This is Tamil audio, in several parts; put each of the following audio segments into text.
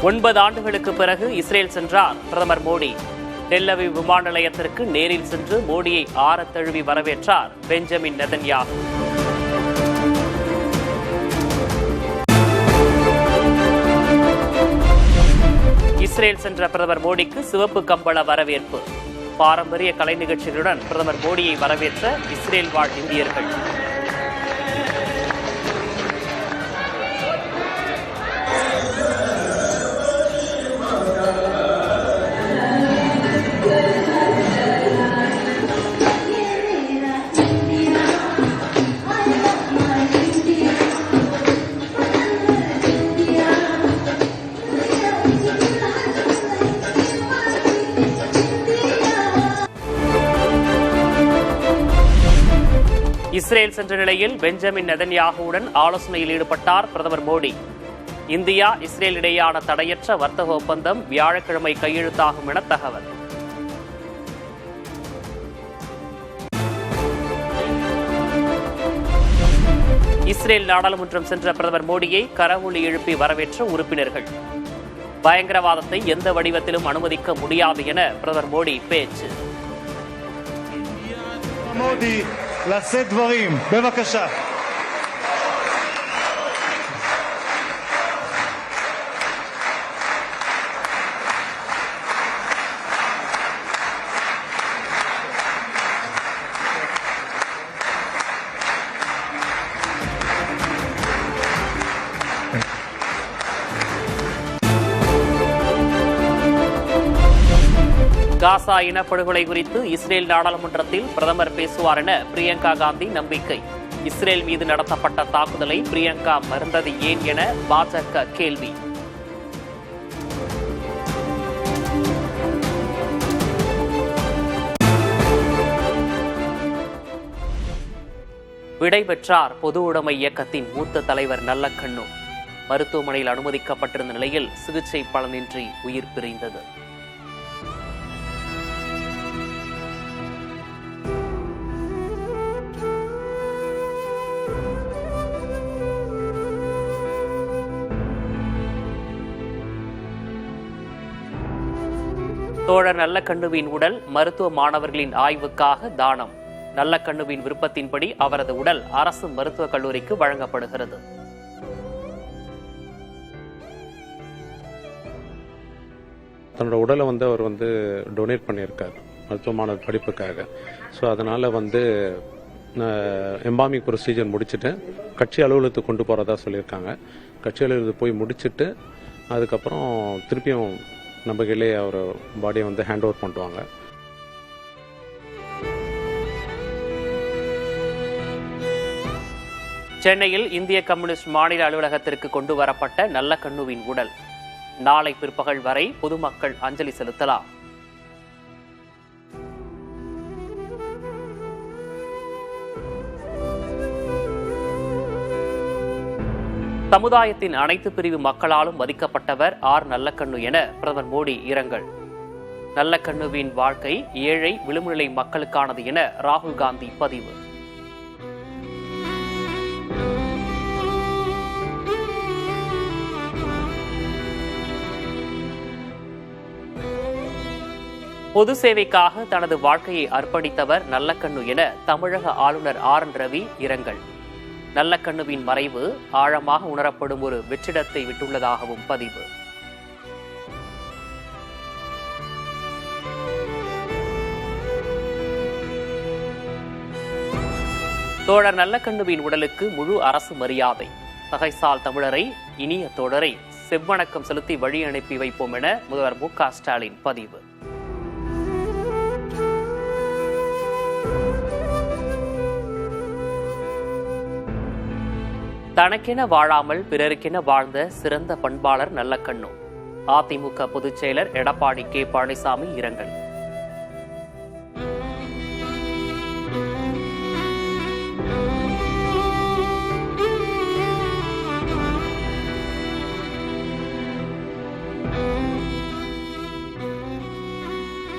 9 ஆண்டுகளுக்கு பிறகு இஸ்ரேல் சென்றார் பிரதமர் மோடி. டெல் அவீவ் விமான நிலையத்திற்கு நேரில் சென்று மோடியை ஆரத் தழுவி வரவேற்றார் பெஞ்சமின் நெதன்யாகு. இஸ்ரேல் சென்ற பிரதமர் மோடிக்கு சிவப்பு கம்பள வரவேற்பு. பாரம்பரிய கலை நிகழ்ச்சிகளுடன் பிரதமர் மோடியை வரவேற்ற இஸ்ரேல் வாழ் இந்தியர்கள். இஸ்ரேல் சென்ற நிலையில் பெஞ்சமின் நெதன்யாகுவுடன் ஆலோசனையில் ஈடுபட்டார் பிரதமர் மோடி. இந்தியா இஸ்ரேல் இடையேயான தடையற்ற வர்த்தக ஒப்பந்தம் வியாழக்கிழமை கையெழுத்தாகும் என தகவல். இஸ்ரேல் நாடாளுமன்றம் சென்ற பிரதமர் மோடியை கரவொலி எழுப்பி வரவேற்ற உறுப்பினர்கள். பயங்கரவாதத்தை எந்த வடிவத்திலும் அனுமதிக்க முடியாது என பிரதமர் மோடி பேச்சு. לשאת דברים, בבקשה. காசா இனப்படுகொலை குறித்து இஸ்ரேல் நாடாளுமன்றத்தில் பிரதமர் பேசுவார் என பிரியங்கா காந்தி நம்பிக்கை. இஸ்ரேல் மீது நடத்தப்பட்ட தாக்குதலை பிரியங்கா மறுத்தது ஏன் என பாஜக கேள்வி. விடை பெற்றார் பொது உடைமை இயக்கத்தின் மூத்த தலைவர் நல்லக்கண்ணு. மருத்துவமனையில் அனுமதிக்கப்பட்டிருந்த நிலையில் சிகிச்சை பலனின்றி உயிர் பிரிந்தது. தோழர் நல்லக்கண்ணுவின் உடல் மருத்துவ மாணவர்களின் ஆய்வுக்காக தானம். நல்லக்கண்ணுவின் விருப்பத்தின்படி அவரது உடல் அரசு மருத்துவக் கல்லூரிக்கு வழங்கப்படுகிறது. தன்னோட உடலை அவர் டொனேட் பண்ணியிருக்காரு மருத்துவ மாணவர் படிப்புக்காக. ஸோ அதனால எம்பாமிங் ப்ரொசீஜர் முடிச்சுட்டு கட்சி அலுவலகத்துக்கு கொண்டு போகிறதா சொல்லியிருக்காங்க. கட்சி அலுவலகத்துக்கு போய் முடிச்சுட்டு அதுக்கப்புறம் திருப்பியும் நம்ம கையிலே அவர் பாடியை ஹேண்ட் ஓவர் பண்ணுவாங்க. சென்னையில் இந்திய கம்யூனிஸ்ட் மாநில அலுவலகத்திற்கு கொண்டு வரப்பட்ட நல்லக்கண்ணுவின் உடல் நாளை பிற்பகல் வரை பொதுமக்கள் அஞ்சலி செலுத்தலாம். சமுதாயத்தின் அனைத்து பிரிவு மக்களாலும் மதிக்கப்பட்டவர் ஆர் நல்லக்கண்ணு என பிரதமர் மோடி இரங்கல். நல்லக்கண்ணுவின் வாழ்க்கை ஏழை விளிம்புநிலை மக்களுக்கானது என ராகுல் காந்தி பதிவு. பொது சேவைக்காக தனது வாழ்க்கையை அர்ப்பணித்தவர் நல்லக்கண்ணு என தமிழக ஆளுநர் ஆர் என் ரவி இரங்கல். நல்லக்கண்ணுவின் மறைவு ஆழமாக உணரப்படும் ஒரு வெற்றிடத்தை விட்டுள்ளதாகவும் பதிவு. தோழர் நல்லக்கண்ணுவின் உடலுக்கு முழு அரசு மரியாதை. தகைசால் தமிழரை இனிய தோழரை செவ்வணக்கம் செலுத்தி வழி அனுப்பி வைப்போம் என முதல்வர் மு.க. ஸ்டாலின் பதிவு. தனக்கென வாழாமல் பிறருக்கென வாழ்ந்த சிறந்த பண்பாளர் நல்லக்கண்ணு. அதிமுக பொதுச் செயலர் எடப்பாடி கே. பழனிசாமி இரங்கல்.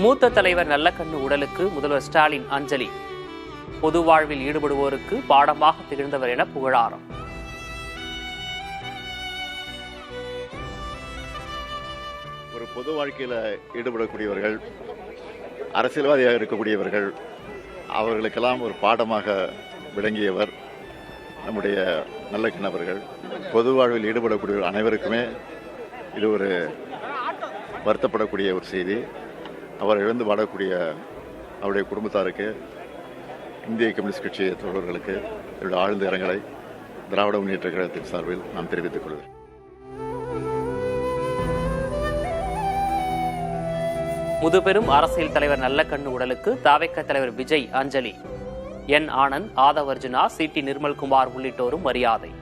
மூத்த தலைவர் நல்லக்கண்ணு உடலுக்கு முதல்வர் ஸ்டாலின் அஞ்சலி. பொது வாழ்வில் ஈடுபடுவோருக்கு பாடமாக திகழ்ந்தவர் என புகழாரம். பொது வாழ்க்கையில் ஈடுபடக்கூடியவர்கள், அரசியல்வாதியாக இருக்கக்கூடியவர்கள், அவர்களுக்கெல்லாம் ஒரு பாடமாக விளங்கியவர் நம்முடைய நல்லக்கண் அவர்கள். பொது வாழ்வில் ஈடுபடக்கூடிய அனைவருக்குமே இது ஒரு வருத்தப்படக்கூடிய ஒரு செய்தி. அவர் இழந்து வாடக்கூடிய அவருடைய குடும்பத்தாருக்கு, இந்திய கம்யூனிஸ்ட் கட்சி தோழர்களுக்கு என்னுடைய ஆழ்ந்த இரங்கலை திராவிட முன்னேற்ற கழகத்தின் சார்பில் நான் தெரிவித்துக் கொள்கிறேன். முதுபெரும் அரசியல் தலைவர் நல்லக்கண்ணு உடலுக்கு தாவேக தலைவர் விஜய் அஞ்சலி. என் ஆனந்த், ஆதவ் அர்ஜுனா, சிடி நிர்மல்குமார் உள்ளிட்டோரும் மரியாதை.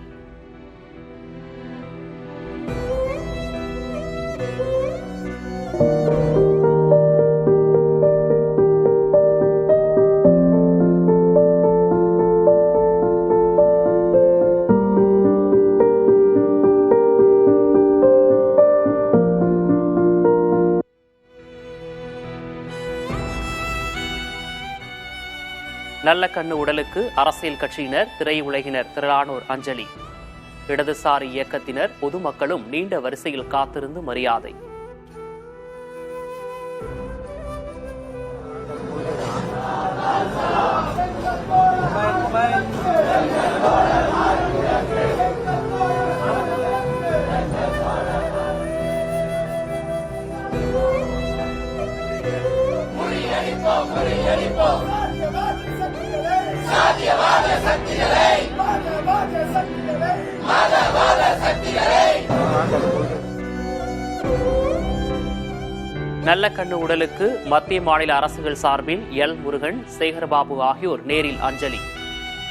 நல்லக்கண்ணு உடலுக்கு அரசியல் கட்சியினர், திரையுலகினர் திரளானோர் அஞ்சலி. இடதுசாரி இயக்கத்தினர், பொதுமக்களும் நீண்ட வரிசையில் காத்திருந்து மரியாதை. நல்லக்கண்ணு உடலுக்கு மத்திய மாநில அரசுகள் சார்பில் எல் முருகன், சேகர்பாபு ஆகியோர் நேரில் அஞ்சலி.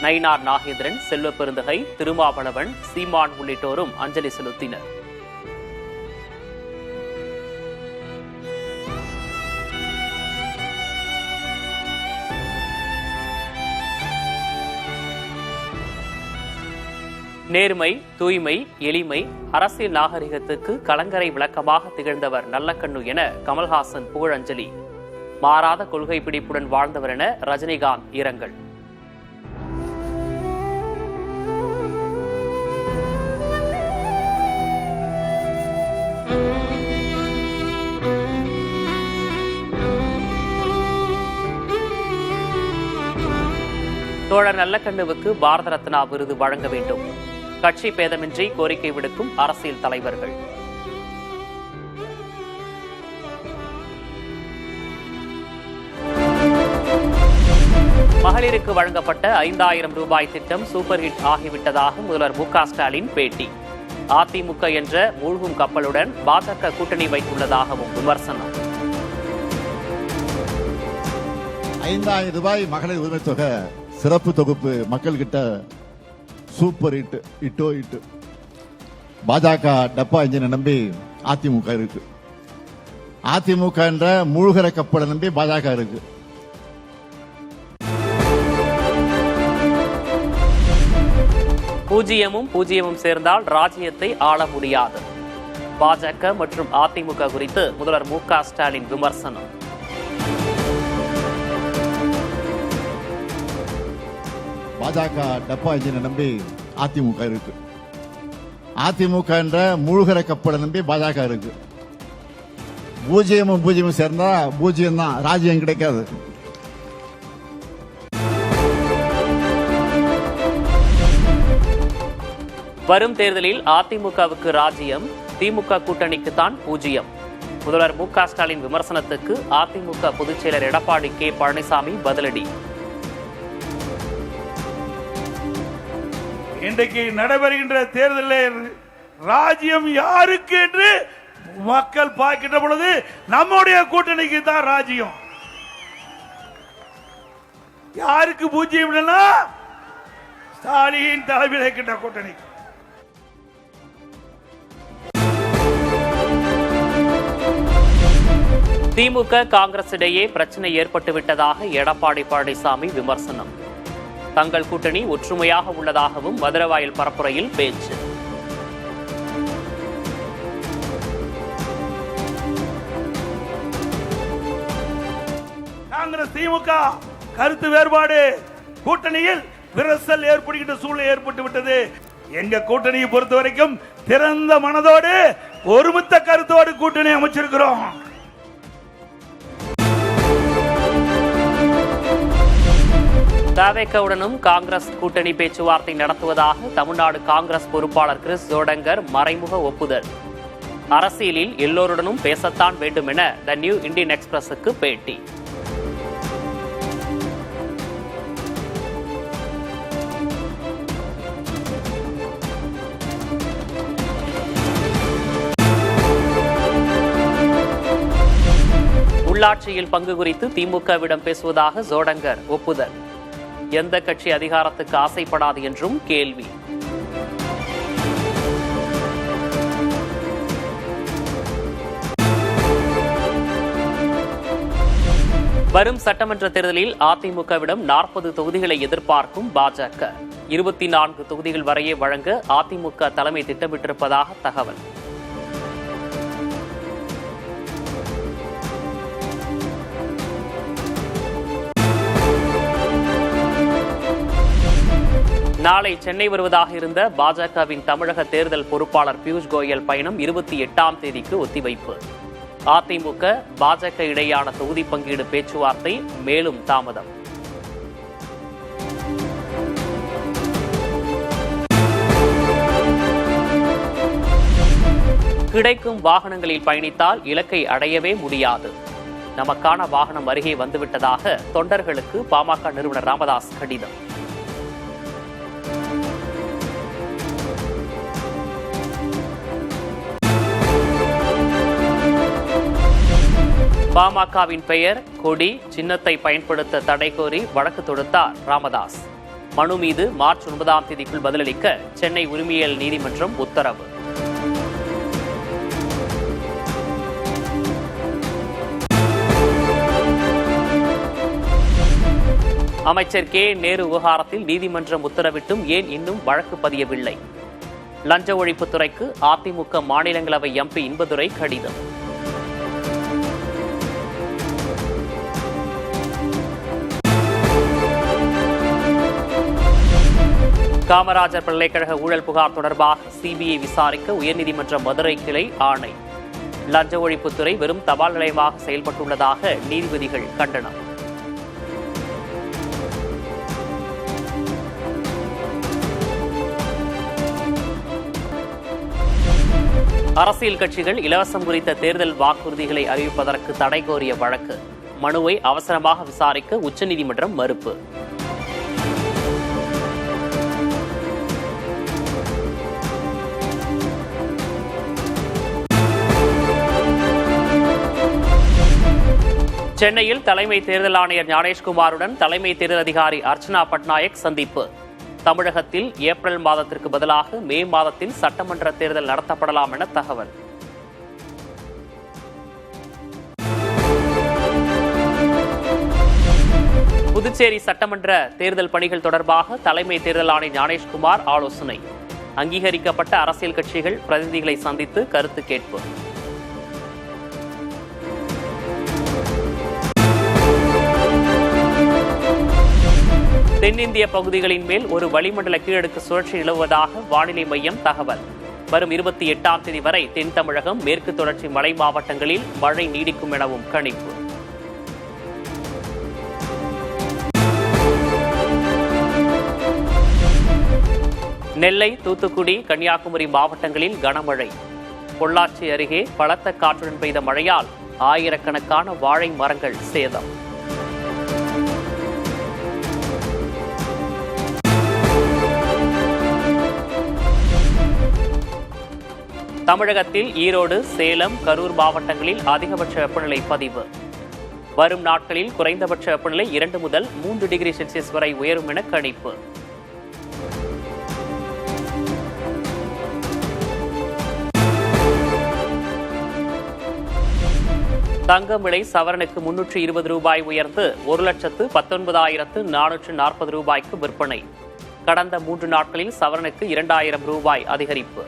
நயினார் நாகேந்திரன், செல்வ பெருந்தகை, திருமாவளவன், சீமான் உள்ளிட்டோரும் அஞ்சலி செலுத்தினர். நேர்மை, தூய்மை, எளிமை, அரசியல் நாகரிகத்துக்கு கலங்கரை விளக்கமாக திகழ்ந்தவர் நல்லக்கண்ணு என கமல்ஹாசன் புகழஞ்சலி. மாறாத கொள்கை பிடிப்புடன் வாழ்ந்தவர் என ரஜினிகாந்த் இரங்கல். தோழர் நல்லக்கண்ணுவுக்கு பாரத ரத்னா விருது வழங்க வேண்டும். கட்சி பேதமின்றி கோரிக்கை விடுக்கும் அரசியல் தலைவர்கள். மகளிருக்கு வழங்கப்பட்ட 5000 ரூபாய் திட்டம் சூப்பர் ஹிட் ஆகிவிட்டதாக முதல்வர் மு.க. ஸ்டாலின் பேட்டி. அதிமுக என்ற மூழ்கும் கப்பலுடன் பாஜக கூட்டணி வைத்துள்ளதாகவும் விமர்சனம். 5000 ரூபாய் மகளிர் உரிமை தொகை சிறப்பு தொகுப்பு மக்கள் கிட்ட சூப்பர் ஹிட், இட்டோ இட்டு. பாஜக டப்பா இன்ஜினை நம்பி அதிமுக இருக்கு. அதிமுக என்ற மூழ்கிற கப்பலை நம்பி பாஜக இருக்கு. பூஜ்ஜியமும் சேர்ந்தால் ராஜ்யத்தை ஆள முடியாது. பாஜக மற்றும் அதிமுக குறித்து முதல்வர் மு.க. ஸ்டாலின் விமர்சனம். பாஜக டப்பா இன்ஜினை நம்பி அதிமுக இருக்கு. அதிமுக என்ற மூழ்கிற கப்பலை நம்பி பாஜக இருக்கு. பூஜ்ஜியமும் சேர்ந்தா பூஜ்ஜியம் தான், ராஜ்யம் கிடைக்காது. வரும் தேர்தலில் அதிமுகவுக்கு ராஜ்யம், திமுக கூட்டணிக்கு தான் பூஜ்ஜியம். முதல்வர் மு.க. ஸ்டாலின் விமர்சனத்துக்கு அதிமுக பொதுச் செயலர் எடப்பாடி கே. பழனிசாமி பதிலடி. இன்றைக்கு நடைபெறுகின்ற தேர்தலில் ராஜ்யம் யாருக்கு என்று மக்கள் பார்க்கின்ற பொழுது நம்முடைய கூட்டணிக்கு தான் ராஜ்யம். யாருக்கு பூஜ்ஜியம்? ஸ்டாலின் தலைமையில் இருக்கின்ற கூட்டணி. திமுக காங்கிரஸ் இடையே பிரச்சனை ஏற்பட்டுவிட்டதாக எடப்பாடி பழனிசாமி விமர்சனம். தங்கள் கூட்டணி ஒற்றுமையாக உள்ளதாகவும் மதுரவாயல் பரப்புரையில் பேச்சு. காங்கிரஸ் திமுக கருத்து வேறுபாடு, கூட்டணியில் விரசல் ஏற்படுகின்ற சூழ்நிலை ஏற்பட்டு விட்டது. எங்க கூட்டணியை பொறுத்த வரைக்கும் திறந்த மனதோடு ஒருமித்த கருத்தோடு கூட்டணி அமைச்சிருக்கிறோம். தவேகவுடனும் காங்கிரஸ் கூட்டணி பேச்சுவார்த்தை நடத்துவதாக தமிழ்நாடு காங்கிரஸ் பொறுப்பாளர் கிறிஸ் ஜோடங்கர் மறைமுக ஒப்புதல். அரசியலில் எல்லோருடனும் பேசத்தான் வேண்டும் என த நியூ இந்தியன் எக்ஸ்பிரஸுக்கு பேட்டி. உள்ளாட்சியில் பங்கு குறித்து திமுகவிடம் பேசுவதாக ஜோடங்கர் ஒப்புதல். எந்த கட்சி அதிகாரத்துக்கு ஆசைப்படாது என்றும் கேள்வி. வரும் சட்டமன்ற தேர்தலில் அதிமுகவிடம் 40 தொகுதிகளை எதிர்பார்க்கும் பாஜக. 24 தொகுதிகள் வரையே வழங்க அதிமுக தலைமை திட்டமிட்டிருப்பதாக தகவல். நாளை சென்னை வருவதாக இருந்த பாஜகவின் தமிழக தேர்தல் பொறுப்பாளர் பியூஷ் கோயல் பயணம் 28ஆம் தேதிக்கு ஒத்திவைப்பு. அதிமுக பாஜக இடையான தொகுதி பங்கீடு பேச்சுவார்த்தை மேலும் தாமதம். கிடைக்கும் வாகனங்களில் பயணித்தால் இலக்கை அடையவே முடியாது. நமக்கான வாகனம் அருகே வந்துவிட்டதாக தொண்டர்களுக்கு பாமக நிறுவனர் ராமதாஸ் கடிதம். பாமகவின் பெயர், கொடி, சின்னத்தை பயன்படுத்த தடை கோரி வழக்கு தொடுத்தார் ராமதாஸ். மனு மீது மார்ச் 9ஆம் தேதிக்குள் பதிலளிக்க சென்னை உரிமையியல் நீதிமன்றம் உத்தரவு. அமைச்சர் கே நேரு விவகாரத்தில் நீதிமன்றம் உத்தரவிட்டும் ஏன் இன்னும் வழக்கு பதியவில்லை? லஞ்ச ஒழிப்புத்துறைக்கு அதிமுக மாநிலங்களவை எம்பி இன்பதுரை கடிதம். காமராஜர் பல்கலைக்கழக ஊழல் புகார் தொடர்பாக சிபிஐ விசாரிக்க உயர்நீதிமன்ற மதுரை கிளை ஆணை. லஞ்ச ஒழிப்புத்துறை வெறும் தபால் நிலையமாக செயல்பட்டுள்ளதாக நீதிபதிகள் கண்டனம். அரசியல் கட்சிகள் இலவசம் குறித்த தேர்தல் வாக்குறுதிகளை அறிவிப்பதற்கு தடை கோரிய வழக்கு. மனுவை அவசரமாக விசாரிக்க உச்சநீதிமன்றம் மறுப்பு. சென்னையில் தலைமை தேர்தல் ஆணையர் ஞானேஷ்குமாருடன் தலைமை தேர்தல் அதிகாரி அர்ச்சனா பட்நாயக் சந்திப்பு. தமிழகத்தில் ஏப்ரல் மாதத்திற்கு பதிலாக மே மாதத்தில் சட்டமன்ற தேர்தல் நடத்தப்படலாம் என தகவல். புதுச்சேரி சட்டமன்ற தேர்தல் பணிகள் தொடர்பாக தலைமை தேர்தல் ஆணையர் ஞானேஷ்குமார் ஆலோசனை. அங்கீகரிக்கப்பட்ட அரசியல் கட்சிகள் பிரதிநிதிகளை சந்தித்து கருத்து கேட்பு. தென்னிந்திய பகுதிகளின் மேல் ஒரு வளிமண்டல கீழடுக்கு சுழற்சி நிலவுவதாக வானிலை மையம் தகவல். வரும் 28ஆம் தேதி வரை தென் தமிழகம், மேற்கு தொடர்ச்சி மலை மாவட்டங்களில் மழை நீடிக்கும் எனவும் கணிப்பு. நெல்லை, தூத்துக்குடி, கன்னியாகுமரி மாவட்டங்களில் கனமழை. பொள்ளாச்சி அருகே பலத்த காற்றுடன் பெய்த மழையால் ஆயிரக்கணக்கான வாழை மரங்கள் சேதம். தமிழகத்தில் ஈரோடு, சேலம், கரூர் மாவட்டங்களில் அதிகபட்ச வெப்பநிலை பதிவு. வரும் நாட்களில் குறைந்தபட்ச வெப்பநிலை 2 முதல் 3 டிகிரி செல்சியஸ் வரை உயரும் என கணிப்பு. தங்கம் விலை சவரனுக்கு 320 ரூபாய் உயர்ந்து 1,19,440 ரூபாய்க்கு விற்பனை. கடந்த 3 நாட்களில் சவரனுக்கு 2,000 ரூபாய் அதிகரிப்பு.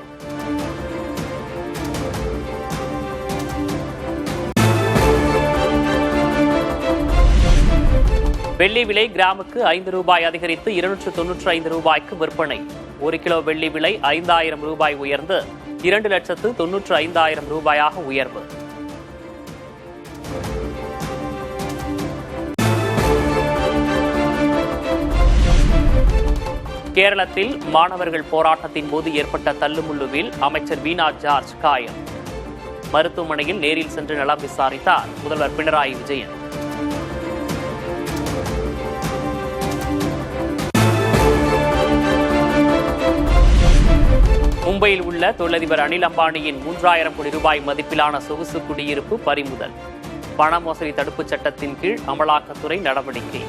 வெள்ளி விலை கிராமுக்கு 5 ரூபாய் அதிகரித்து 295 ரூபாய்க்கு விற்பனை. 1 கிலோ வெள்ளி விலை 5,000 ரூபாய் உயர்ந்து 2,95,000 ரூபாயாக உயர்வு. கேரளத்தில் மாணவர்கள் போராட்டத்தின் போது ஏற்பட்ட தள்ளுமுள்ளுவில் அமைச்சர் வீணா ஜார்ஜ் காயம். மருத்துவமனையில் நேரில் சென்று நலம் விசாரித்தார் முதல்வர் பினராயி விஜயன். மும்பையில் உள்ள தொழிலதிபர் அனில் அம்பானியின் 3,000 கோடி ரூபாய் மதிப்பிலான சொகுசு குடியிருப்பு பறிமுதல். பண மோசடி தடுப்புச் சட்டத்தின் கீழ் அமலாக்கத்துறை நடவடிக்கை.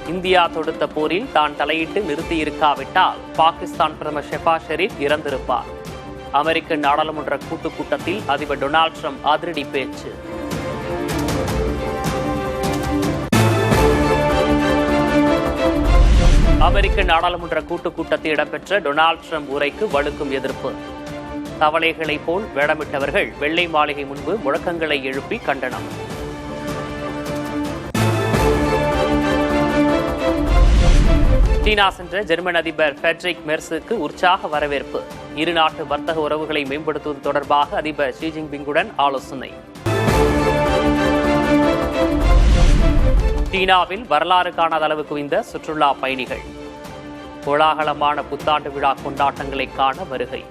இந்தியா தொடுத்த போரில் தான் தலையிட்டு நிறுத்தியிருக்காவிட்டால் பாகிஸ்தான் பிரதமர் ஷெபாஸ் ஷெரீப் இறந்திருப்பார். அமெரிக்க நாடாளுமன்ற கூட்டுக் கூட்டத்தில் அதிபர் டொனால்டு ட்ரம்ப் அதிரடி பேச்சு. அமெரிக்க நாடாளுமன்ற கூட்டுக் கூட்டத்தில் இடம்பெற்ற டொனால்டு ட்ரம்ப் உரைக்கு வலுக்கும் எதிர்ப்பு. தவளைகளைப் போல் வேடமிட்டவர்கள் வெள்ளை மாளிகை முன்பு முழக்கங்களை எழுப்பி கண்டனம். சீனா சென்ற ஜெர்மன் அதிபர் ஃபெட்ரிக் மெர்ஸுக்கு உற்சாக வரவேற்பு. இரு நாட்டு வர்த்தக உறவுகளை மேம்படுத்துவது தொடர்பாக அதிபர் ஷி ஜின்பிங்குடன் ஆலோசனை. சீனாவில் வரலாறு காணாத அளவு குவிந்த சுற்றுலா பயணிகள். கோலாகலமான புத்தாண்டு விழா கொண்டாட்டங்களை காண வருகை.